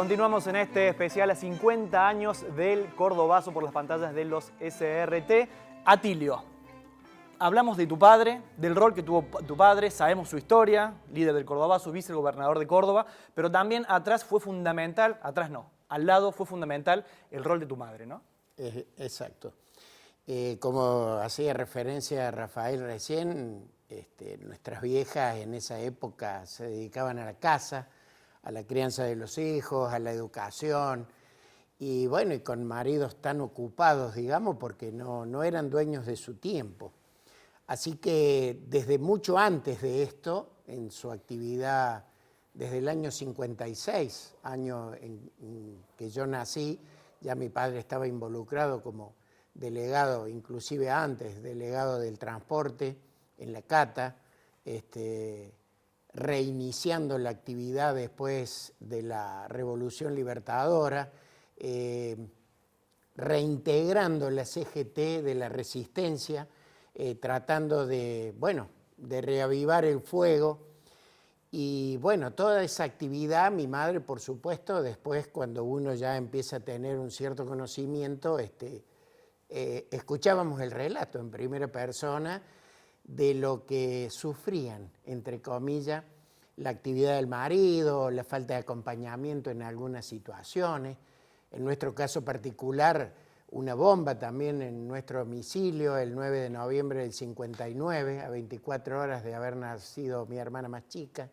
Continuamos en este especial a 50 años del Cordobazo por las pantallas de los SRT. Atilio, hablamos de tu padre, del rol que tuvo tu padre, sabemos su historia, líder del Cordobazo, vicegobernador de Córdoba, pero también atrás fue fundamental, atrás no, al lado fue fundamental el rol de tu madre, ¿no? Exacto. Como hacía referencia a Rafael recién, nuestras viejas en esa época se dedicaban a la casa, a la crianza de los hijos, a la educación, y bueno, y con maridos tan ocupados, digamos, porque no eran dueños de su tiempo. Así que desde mucho antes de esto, en su actividad, desde el año 56, año en que yo nací, ya mi padre estaba involucrado como delegado, inclusive antes, delegado del transporte en la Cata, reiniciando la actividad después de la Revolución Libertadora, reintegrando la CGT de la Resistencia, tratando de reavivar el fuego. Y bueno, toda esa actividad, mi madre, por supuesto, después cuando uno ya empieza a tener un cierto conocimiento, escuchábamos el relato en primera persona de lo que sufrían, entre comillas, la actividad del marido, la falta de acompañamiento en algunas situaciones. En nuestro caso particular, una bomba también en nuestro domicilio el 9 de noviembre del 59, a 24 horas de haber nacido mi hermana más chica.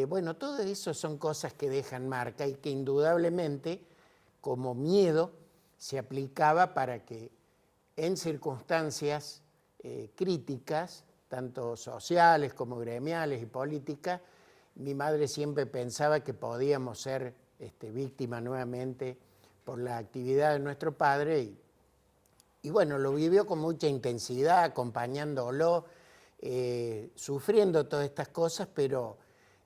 Bueno, todo eso son cosas que dejan marca y que indudablemente, como miedo, se aplicaba para que en circunstancias críticas, tanto sociales como gremiales y políticas, mi madre siempre pensaba que podíamos ser víctimas nuevamente por la actividad de nuestro padre y bueno, lo vivió con mucha intensidad, acompañándolo, sufriendo todas estas cosas, pero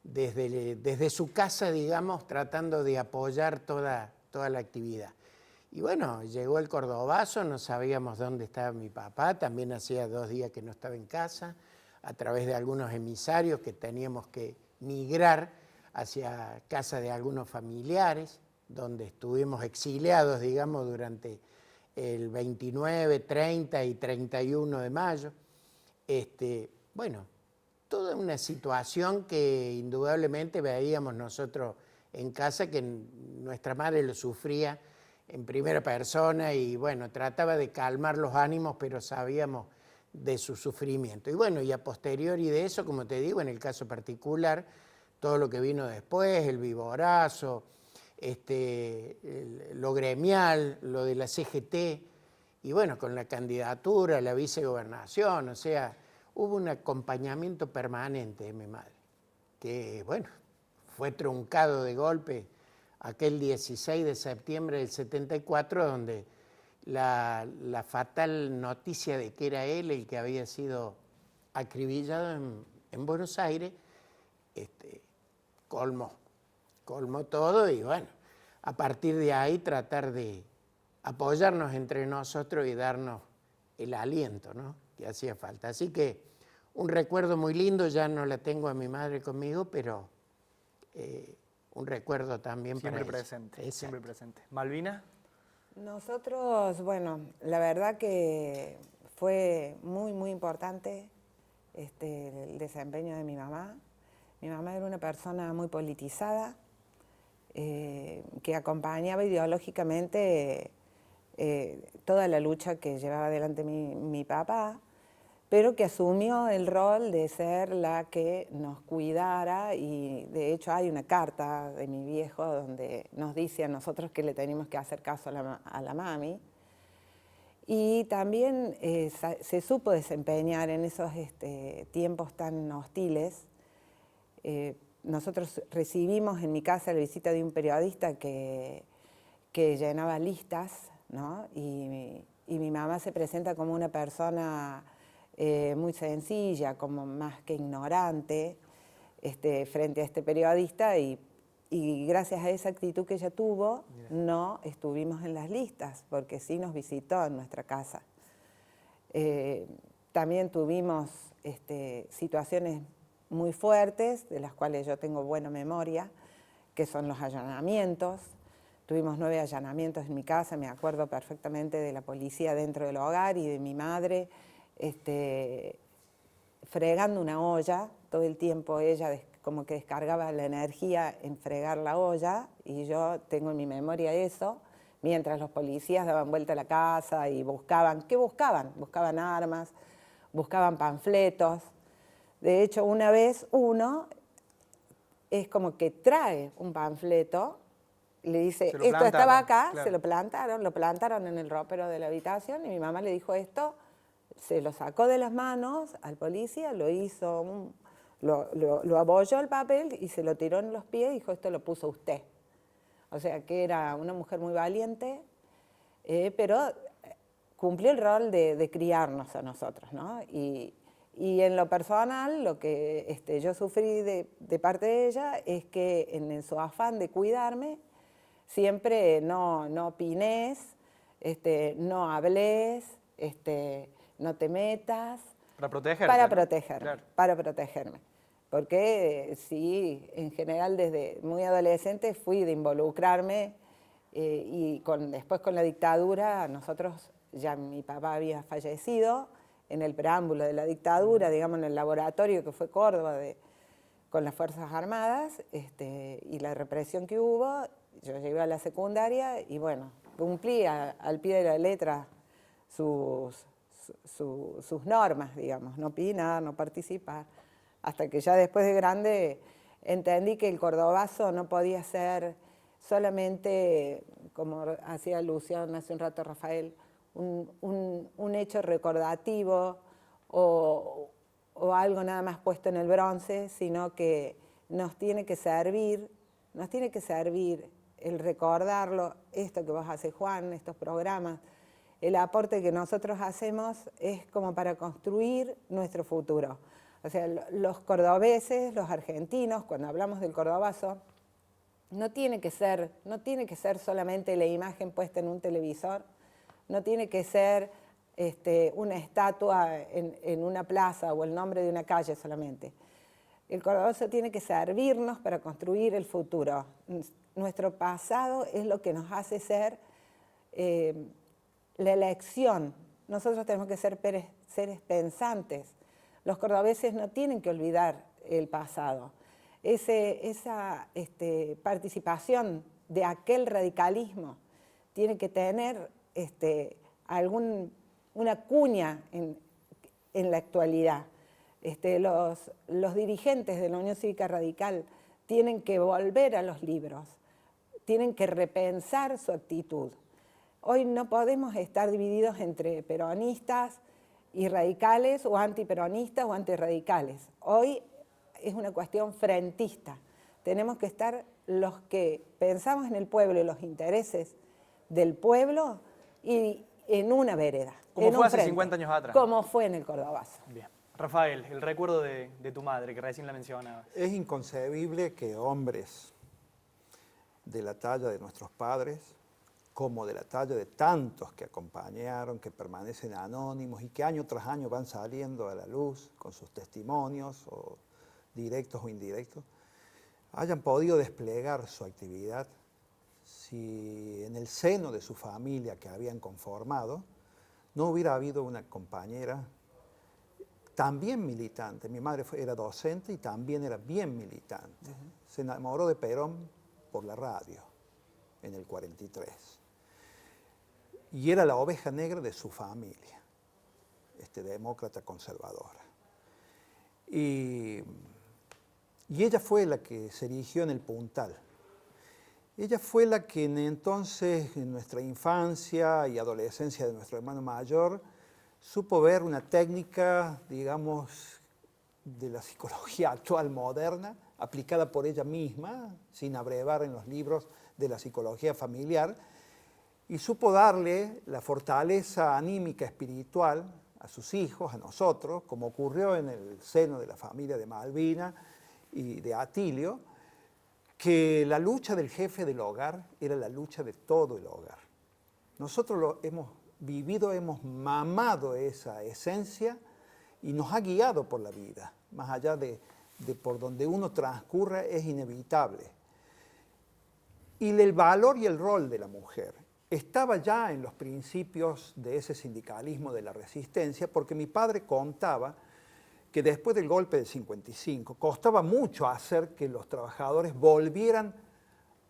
desde su casa, digamos, tratando de apoyar toda la actividad. Y bueno, llegó el Cordobazo, no sabíamos dónde estaba mi papá, también hacía 2 días que no estaba en casa, a través de algunos emisarios que teníamos que migrar hacia casa de algunos familiares, donde estuvimos exiliados, digamos, durante el 29, 30 y 31 de mayo. Bueno, toda una situación que indudablemente veíamos nosotros en casa, que nuestra madre lo sufría en primera persona y bueno, trataba de calmar los ánimos, pero sabíamos de su sufrimiento. Y bueno, y a posteriori de eso, como te digo, en el caso particular, todo lo que vino después, el vivorazo, lo gremial, lo de la CGT, y bueno, con la candidatura, la vicegobernación, o sea, hubo un acompañamiento permanente de mi madre, que bueno, fue truncado de golpe aquel 16 de septiembre del 74, donde la fatal noticia de que era él el que había sido acribillado en Buenos Aires, colmó todo y bueno, a partir de ahí tratar de apoyarnos entre nosotros y darnos el aliento, ¿no?, que hacía falta. Así que un recuerdo muy lindo, ya no la tengo a mi madre conmigo, pero un recuerdo también siempre para presente, ella. siempre presente. ¿Malvina? Nosotros, bueno, la verdad que fue muy, muy importante el desempeño de mi mamá. Mi mamá era una persona muy politizada, que acompañaba ideológicamente toda la lucha que llevaba adelante mi papá, pero que asumió el rol de ser la que nos cuidara, y de hecho hay una carta de mi viejo donde nos dice a nosotros que le tenemos que hacer caso a la mami. Y también se supo desempeñar en esos tiempos tan hostiles. Nosotros recibimos en mi casa la visita de un periodista que llenaba listas, ¿no? Y mi mamá se presenta como una persona muy sencilla, como más que ignorante, frente a este periodista, y gracias a esa actitud que ella tuvo, no estuvimos en las listas, porque sí nos visitó en nuestra casa. También tuvimos situaciones muy fuertes, de las cuales yo tengo buena memoria, que son los allanamientos. Tuvimos 9 allanamientos en mi casa, me acuerdo perfectamente de la policía dentro del hogar y de mi madre fregando una olla, todo el tiempo ella como que descargaba la energía en fregar la olla, y yo tengo en mi memoria eso, mientras los policías daban vuelta a la casa y buscaban, ¿qué buscaban? Buscaban armas, buscaban panfletos. De hecho, una vez uno es como que trae un panfleto, le dice, esto estaba acá, claro. Se lo plantaron en el ropero de la habitación, y mi mamá le dijo esto, se lo sacó de las manos al policía, lo hizo, lo abolló el papel y se lo tiró en los pies y dijo, esto lo puso usted. O sea que era una mujer muy valiente, pero cumplió el rol de criarnos a nosotros, ¿no? Y en lo personal, lo que yo sufrí de parte de ella es que en su afán de cuidarme, siempre no opines, no hables, no te metas. Para protegerte. Para ¿no? protegerme, Claro. para protegerme. Porque sí, en general desde muy adolescente fui de involucrarme y después con la dictadura, nosotros, ya mi papá había fallecido en el preámbulo de la dictadura, digamos en el laboratorio que fue Córdoba con las Fuerzas Armadas y la represión que hubo. Yo llegué a la secundaria y bueno, cumplí al pie de la letra sus normas, digamos, no opinar, no participar, hasta que ya después de grande entendí que el cordobazo no podía ser solamente, como hacía alusión hace un rato Rafael, un hecho recordativo o algo nada más puesto en el bronce, sino que nos tiene que servir el recordarlo, esto que vos haces, Juan, estos programas. El aporte que nosotros hacemos es como para construir nuestro futuro. O sea, los cordobeses, los argentinos, cuando hablamos del cordobazo, no tiene que ser solamente la imagen puesta en un televisor, no tiene que ser una estatua en una plaza o el nombre de una calle solamente. El cordobazo tiene que servirnos para construir el futuro. Nuestro pasado es lo que nos hace ser la elección. Nosotros tenemos que ser seres pensantes. Los cordobeses no tienen que olvidar el pasado. Esa participación de aquel radicalismo tiene que tener una cuña en la actualidad. Los dirigentes de la Unión Cívica Radical tienen que volver a los libros, tienen que repensar su actitud. Hoy no podemos estar divididos entre peronistas y radicales, o antiperonistas o antirradicales. Hoy es una cuestión frentista. Tenemos que estar los que pensamos en el pueblo y los intereses del pueblo y en una vereda. Como fue hace 50 años atrás. Como fue en el Cordobazo. Bien. Rafael, el recuerdo de tu madre, que recién la mencionabas. Es inconcebible que hombres de la talla de nuestros padres, como de la talla de tantos que acompañaron, que permanecen anónimos y que año tras año van saliendo a la luz con sus testimonios, o directos o indirectos, hayan podido desplegar su actividad si en el seno de su familia que habían conformado no hubiera habido una compañera también militante. Mi madre era docente y también era bien militante. Se enamoró de Perón por la radio en el 43. Y era la oveja negra de su familia, demócrata conservadora. Y ella fue la que se erigió en el puntal. Ella fue la que entonces, en nuestra infancia y adolescencia de nuestro hermano mayor, supo ver una técnica, digamos, de la psicología actual moderna, aplicada por ella misma, sin abrevar en los libros de la psicología familiar, y supo darle la fortaleza anímica espiritual a sus hijos, a nosotros, como ocurrió en el seno de la familia de Malvina y de Atilio, que la lucha del jefe del hogar era la lucha de todo el hogar. Nosotros lo hemos vivido, hemos mamado esa esencia y nos ha guiado por la vida, más allá de por donde uno transcurra, es inevitable. y el valor y el rol de la mujer. Estaba ya en los principios de ese sindicalismo de la resistencia, porque mi padre contaba que después del golpe del 55 costaba mucho hacer que los trabajadores volvieran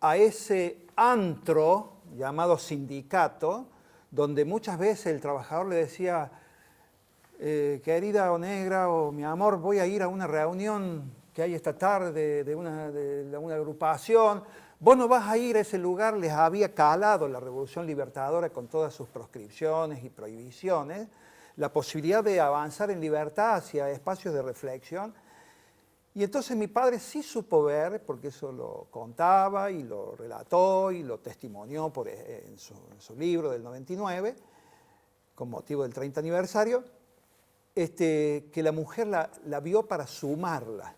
a ese antro llamado sindicato, donde muchas veces el trabajador le decía, querida o negra o mi amor, voy a ir a una reunión que hay esta tarde de una agrupación, vos no vas a ir a ese lugar. Les había calado la Revolución Libertadora con todas sus proscripciones y prohibiciones, la posibilidad de avanzar en libertad hacia espacios de reflexión. Y entonces mi padre sí supo ver, porque eso lo contaba y lo relató y lo testimonió en su libro del 99, con motivo del 30 aniversario, que la mujer la vio para sumarla.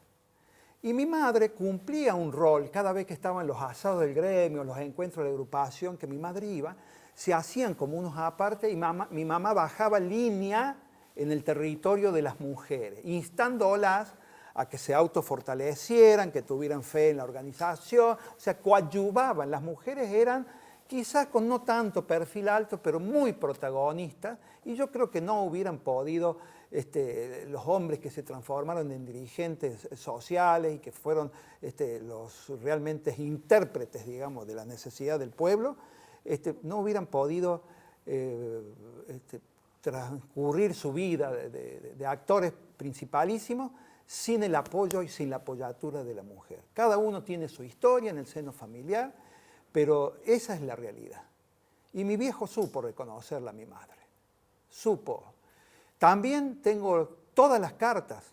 Y mi madre cumplía un rol cada vez que estaban los asados del gremio, los encuentros de agrupación, que mi madre iba, se hacían como unos aparte y mi mamá bajaba línea en el territorio de las mujeres, instándolas a que se autofortalecieran, que tuvieran fe en la organización, o sea, coadyuvaban. Las mujeres eran quizás con no tanto perfil alto, pero muy protagonistas, y yo creo que no hubieran podido los hombres que se transformaron en dirigentes sociales y que fueron los realmente intérpretes, digamos, de la necesidad del pueblo, no hubieran podido transcurrir su vida de actores principalísimos sin el apoyo y sin la apoyatura de la mujer. Cada uno tiene su historia en el seno familiar, pero esa es la realidad. Y mi viejo supo reconocerla a mi madre. Supo. También tengo todas las cartas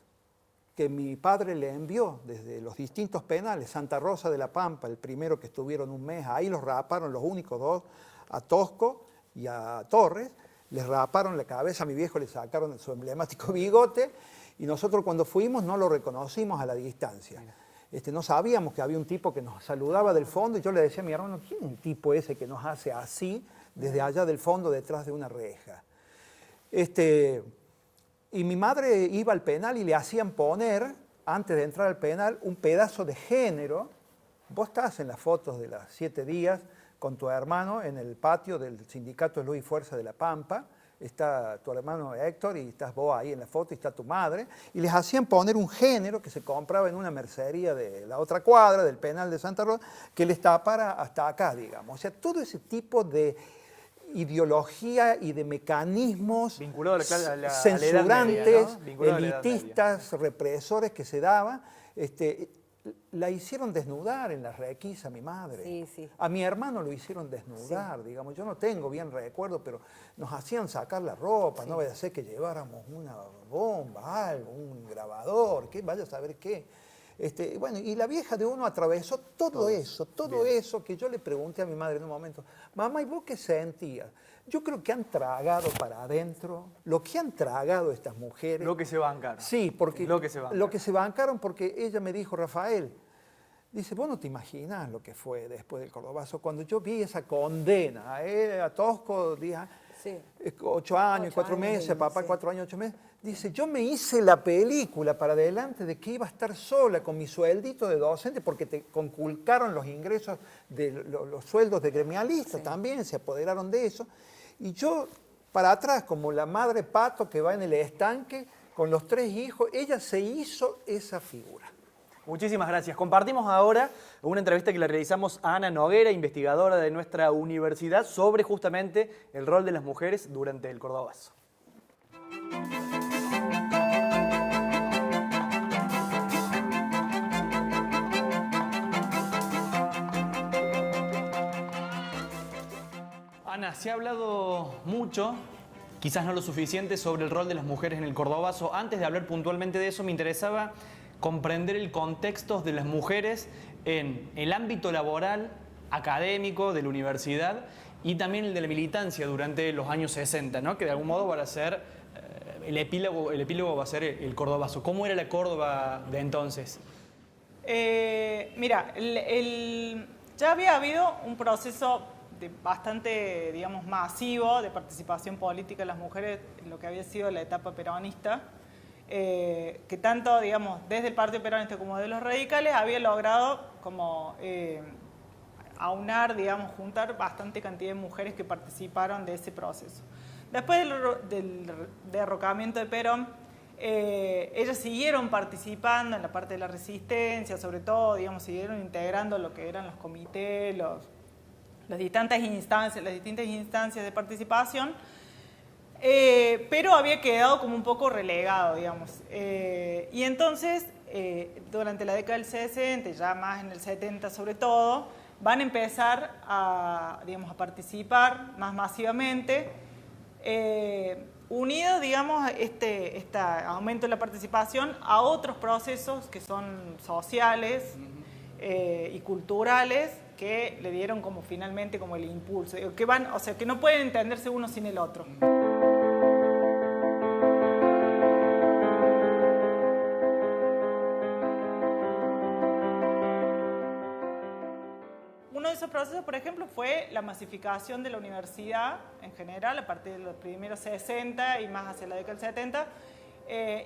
que mi padre le envió desde los distintos penales. Santa Rosa de la Pampa, el primero que estuvieron un mes, ahí los raparon los únicos dos, a Tosco y a Torres. Les raparon la cabeza, a mi viejo le sacaron su emblemático bigote, y nosotros cuando fuimos no lo reconocimos a la distancia. No sabíamos que había un tipo que nos saludaba del fondo, y yo le decía a mi hermano, ¿quién es el tipo ese que nos hace así desde allá del fondo detrás de una reja? Y mi madre iba al penal y le hacían poner, antes de entrar al penal, un pedazo de género. Vos estás en las fotos de los 7 días con tu hermano en el patio del sindicato Luz y Fuerza de La Pampa. Está tu hermano Héctor y estás vos ahí en la foto y está tu madre, y les hacían poner un género que se compraba en una mercería de la otra cuadra, del penal de Santa Rosa, que les tapara hasta acá, digamos. O sea, todo ese tipo de ideología y de mecanismos censurantes, elitistas, represores que se daban, la hicieron desnudar en la requisa a mi madre. Sí, sí. A mi hermano lo hicieron desnudar, sí. Digamos. Yo no tengo bien recuerdo, pero nos hacían sacar la ropa, sí. No vaya a ser que lleváramos una bomba, algo, un grabador, que vaya a saber qué. Bueno, y la vieja de uno atravesó todo eso que yo le pregunté a mi madre en un momento, mamá, ¿y vos qué sentías? Yo creo que han tragado para adentro lo que han tragado estas mujeres. Lo que se bancaron. Sí, porque lo que se bancaron, porque ella me dijo, Rafael, dice, vos no te imaginás lo que fue después del Cordobazo. Cuando yo vi esa condena a él, a Tosco, dije, sí. 8 años, 4 meses, a papá 4 años, 8 meses. Dice, yo me hice la película para adelante de que iba a estar sola con mi sueldito de docente porque te conculcaron los ingresos de los sueldos de gremialistas, sí. También se apoderaron de eso. Y yo, para atrás, como la madre pato que va en el estanque con los 3 hijos, ella se hizo esa figura. Muchísimas gracias. Compartimos ahora una entrevista que le realizamos a Ana Noguera, investigadora de nuestra universidad, sobre justamente el rol de las mujeres durante el Cordobazo. Ana, se ha hablado mucho, quizás no lo suficiente, sobre el rol de las mujeres en el Cordobazo. Antes de hablar puntualmente de eso, me interesaba comprender el contexto de las mujeres en el ámbito laboral, académico, de la universidad, y también el de la militancia durante los años 60, ¿no? Que de algún modo van a ser el epílogo va a ser el Cordobazo. ¿Cómo era la Córdoba de entonces? Mira, ya había habido un proceso bastante, digamos, masivo de participación política de las mujeres en lo que había sido la etapa peronista, que tanto, digamos, desde el Partido Peronista como de los radicales había logrado como aunar, digamos, juntar bastante cantidad de mujeres que participaron de ese proceso. Después del derrocamiento de Perón, ellas siguieron participando en la parte de la resistencia, sobre todo, digamos, siguieron integrando lo que eran los comités, las distintas instancias de participación, pero había quedado como un poco relegado, digamos. Y entonces, durante la década del 60, ya más en el 70 sobre todo, van a empezar a, digamos, a participar más masivamente, unido, digamos, este aumento de la participación a otros procesos que son sociales y culturales que le dieron como finalmente como el impulso, que van, o sea, que no pueden entenderse uno sin el otro. Uno de esos procesos, por ejemplo, fue la masificación de la universidad en general, a partir de los primeros 60 y más hacia la década del 70,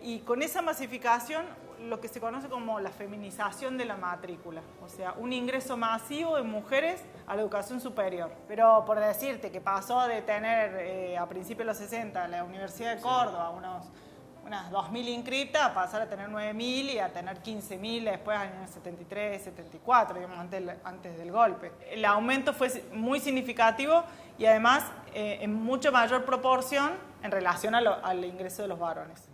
y con esa masificación, lo que se conoce como la feminización de la matrícula, o sea, un ingreso masivo de mujeres a la educación superior. Pero por decirte que pasó de tener a principios de los 60 la Universidad de Córdoba unas 2.000 inscritas a pasar a tener 9.000 y a tener 15.000 después en el 73, 74, digamos, antes del golpe. El aumento fue muy significativo y además en mucho mayor proporción en relación al ingreso de los varones.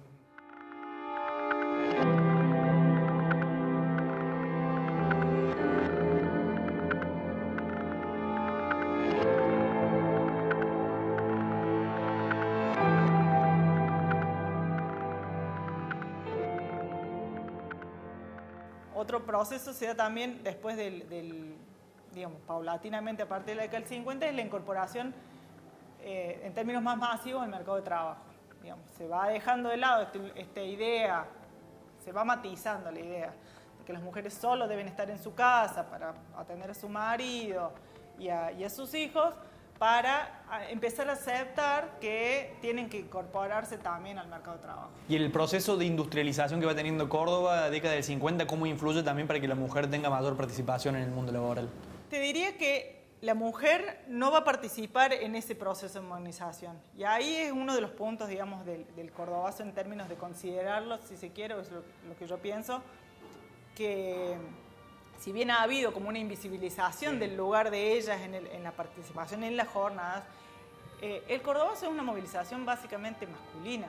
Otro proceso se da también después digamos, paulatinamente a partir de la década del 50, es la incorporación en términos más masivos al mercado de trabajo. Digamos, se va dejando de lado esta idea, se va matizando la idea de que las mujeres solo deben estar en su casa para atender a su marido y a sus hijos, para empezar a aceptar que tienen que incorporarse también al mercado de trabajo. Y el proceso de industrialización que va teniendo Córdoba, década del 50, ¿cómo influye también para que la mujer tenga mayor participación en el mundo laboral? Te diría que la mujer no va a participar en ese proceso de modernización. Y ahí es uno de los puntos, digamos, del cordobazo en términos de considerarlo, si se quiere, es lo que yo pienso, que si bien ha habido como una invisibilización del lugar de ellas en la participación en las jornadas, el cordobazo es una movilización básicamente masculina.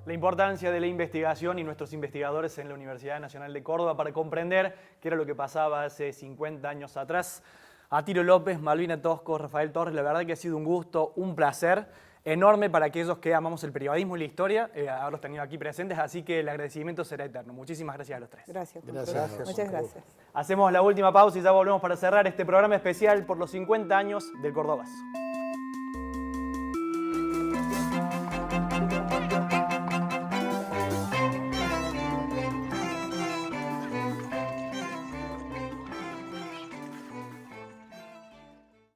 La importancia de la investigación y nuestros investigadores en la Universidad Nacional de Córdoba para comprender qué era lo que pasaba hace 50 años atrás. Atilio López, Malvina Tosco, Rafael Torres, la verdad que ha sido un gusto, un placer enorme para aquellos que amamos el periodismo y la historia, haberlos tenido aquí presentes, así que el agradecimiento será eterno. Muchísimas gracias a los tres. Gracias. Gracias. Muchas gracias. Hacemos la última pausa y ya volvemos para cerrar este programa especial por los 50 años del Cordobazo.